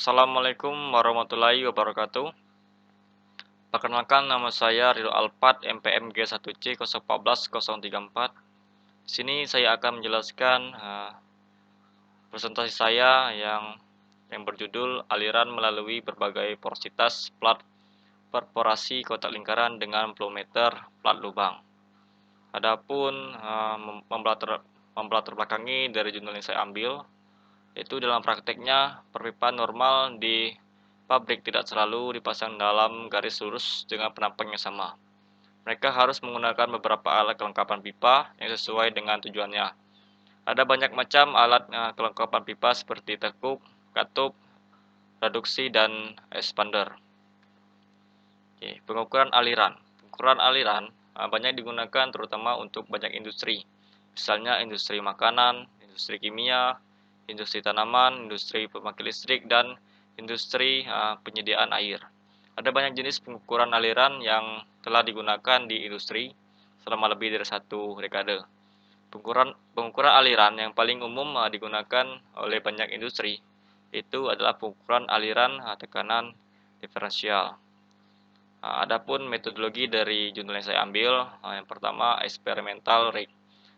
Assalamualaikum warahmatullahi wabarakatuh. Perkenalkan, nama saya Ridho Alfat, MPMG 1C 014034. Di sini saya akan menjelaskan presentasi saya yang berjudul aliran melalui berbagai porositas plat perforasi kotak lingkaran dengan volumeter plat lubang. Adapun melatar belakangi dari judul yang saya ambil, itu dalam prakteknya perpipaan normal di pabrik tidak selalu dipasang dalam garis lurus dengan penampang yang sama. Mereka harus menggunakan beberapa alat kelengkapan pipa yang sesuai dengan tujuannya. Ada banyak macam alat kelengkapan pipa seperti tekuk, katup, reduksi, dan expander. Pengukuran aliran. Pengukuran aliran banyak digunakan terutama untuk banyak industri. Misalnya industri makanan, industri kimia, industri tanaman, industri pembangkit listrik, dan industri penyediaan air. Ada banyak jenis pengukuran aliran yang telah digunakan di industri selama lebih dari 1 dekade. Pengukuran aliran yang paling umum digunakan oleh banyak industri itu adalah pengukuran aliran tekanan diferensial. Adapun metodologi dari judul yang saya ambil, yang pertama eksperimental rig.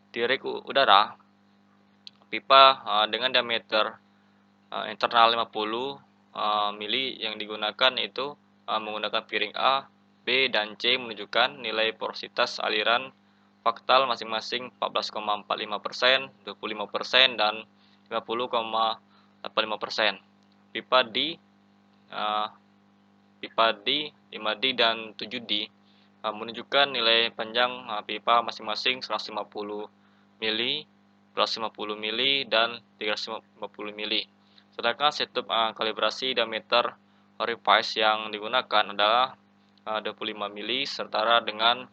Di rig udara, pipa dengan diameter internal 50 mili yang digunakan itu menggunakan piring A, B, dan C menunjukkan nilai porositas aliran faktal masing-masing 14,45%, 25%, dan 50,85%. Pipa D, 5D, dan 7D menunjukkan nilai panjang pipa masing-masing 150 mili, 150 mili, dan 350 mili. Sedangkan setup kalibrasi diameter orifice yang digunakan adalah 25 mili setara dengan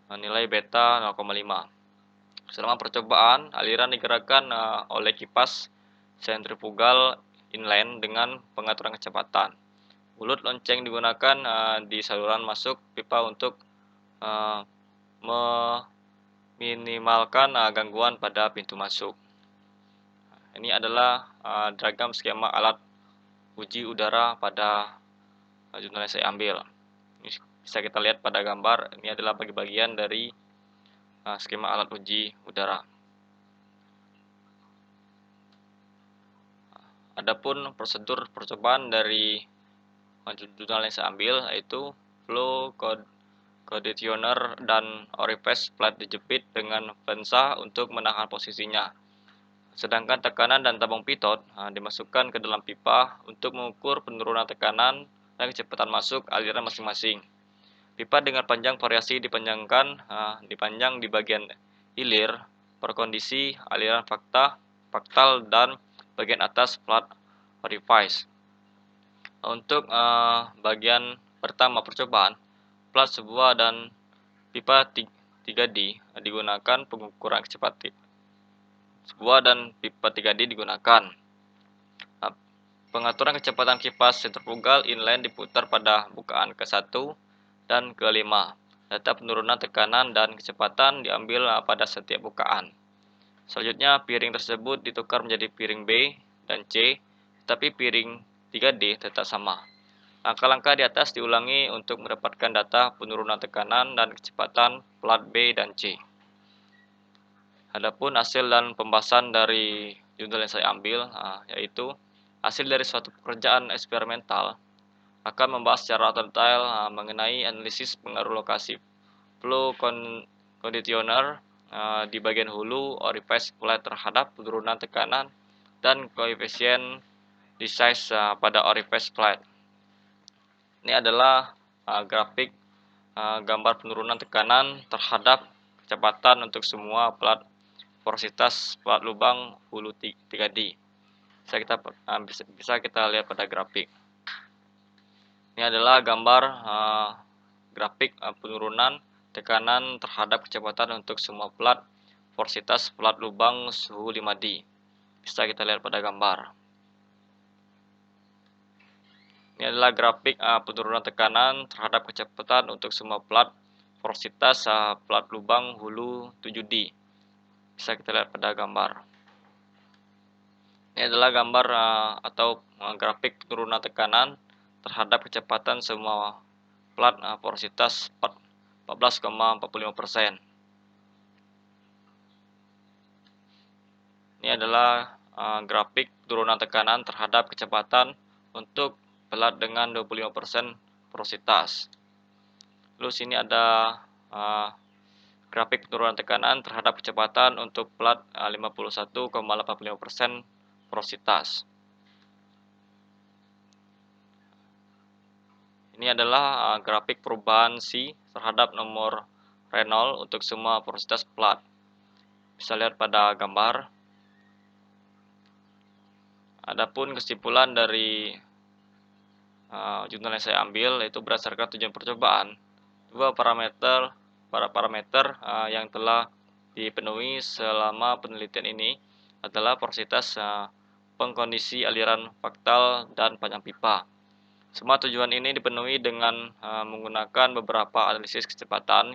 nilai beta 0,5. Selama percobaan, aliran digerakkan oleh kipas sentrifugal inline dengan pengaturan kecepatan. Mulut lonceng digunakan di saluran masuk pipa untuk meminimalkan gangguan pada pintu masuk. Ini adalah diagram skema alat uji udara pada judul yang saya ambil. Ini bisa kita lihat pada gambar, ini adalah bagian dari skema alat uji udara. Adapun prosedur percobaan dari judul yang saya ambil yaitu flow conditioner dan orifice plat dijepit dengan pensa untuk menahan posisinya. Sedangkan tekanan dan tabung pitot dimasukkan ke dalam pipa untuk mengukur penurunan tekanan dan kecepatan masuk aliran masing-masing. Pipa dengan panjang variasi dipanjang di bagian hilir per kondisi aliran faktal dan bagian atas plat orifice. Untuk bagian pertama percobaan, plat sebuah dan pipa 3D digunakan pengukuran kecepatan. Sebuah dan pipa 3D digunakan. Pengaturan kecepatan kipas sentrifugal inline diputar pada bukaan ke-1 dan ke-5. Data penurunan tekanan dan kecepatan diambil pada setiap bukaan. Selanjutnya, piring tersebut ditukar menjadi piring B dan C, tetapi piring 3D tetap sama. Langkah-langkah di atas diulangi untuk mendapatkan data penurunan tekanan dan kecepatan plat B dan C. Adapun hasil dan pembahasan dari judul yang saya ambil, yaitu hasil dari suatu pekerjaan eksperimental akan membahas secara detail mengenai analisis pengaruh lokasi flow conditioner di bagian hulu orifice plat terhadap penurunan tekanan dan koefisien desize pada orifice plat. Ini adalah grafik gambar penurunan tekanan terhadap kecepatan untuk semua plat porositas plat lubang hulu 3D. Bisa kita lihat pada grafik. Ini adalah gambar grafik penurunan tekanan terhadap kecepatan untuk semua plat porositas plat lubang suhu 5D. Bisa kita lihat pada gambar. Ini adalah grafik penurunan tekanan terhadap kecepatan untuk semua plat porositas plat lubang hulu 7D. Bisa kita lihat pada gambar. Ini Ini adalah gambar atau grafik penurunan tekanan terhadap kecepatan semua plat porositas 14,45%. Ini adalah grafik penurunan tekanan terhadap kecepatan untuk pelat dengan 25% porositas. Lalu sini ada grafik penurunan tekanan terhadap kecepatan untuk pelat 51,85% porositas. Ini adalah grafik perubahan C terhadap nomor Reynolds untuk semua porositas pelat. Bisa lihat pada gambar. Adapun kesimpulan dari jurnal yang saya ambil yaitu berdasarkan tujuan percobaan, para parameter yang telah dipenuhi selama penelitian ini adalah porositas, pengkondisi aliran faktal, dan panjang pipa. Semua tujuan ini dipenuhi dengan menggunakan beberapa analisis kecepatan,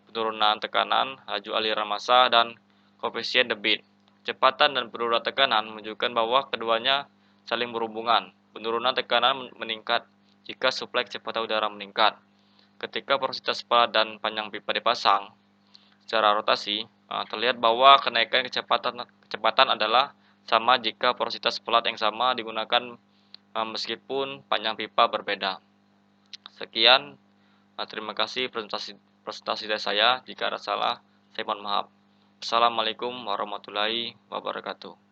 penurunan tekanan, laju aliran massa, dan koefisien debit. Kecepatan dan penurunan tekanan menunjukkan bahwa keduanya saling berhubungan. Penurunan tekanan meningkat jika suplai kecepatan udara meningkat. Ketika porositas pelat dan panjang pipa dipasang secara rotasi, terlihat bahwa kenaikan kecepatan adalah sama jika porositas pelat yang sama digunakan meskipun panjang pipa berbeda. Sekian, terima kasih presentasi dari saya. Jika ada salah, saya mohon maaf. Assalamualaikum warahmatullahi wabarakatuh.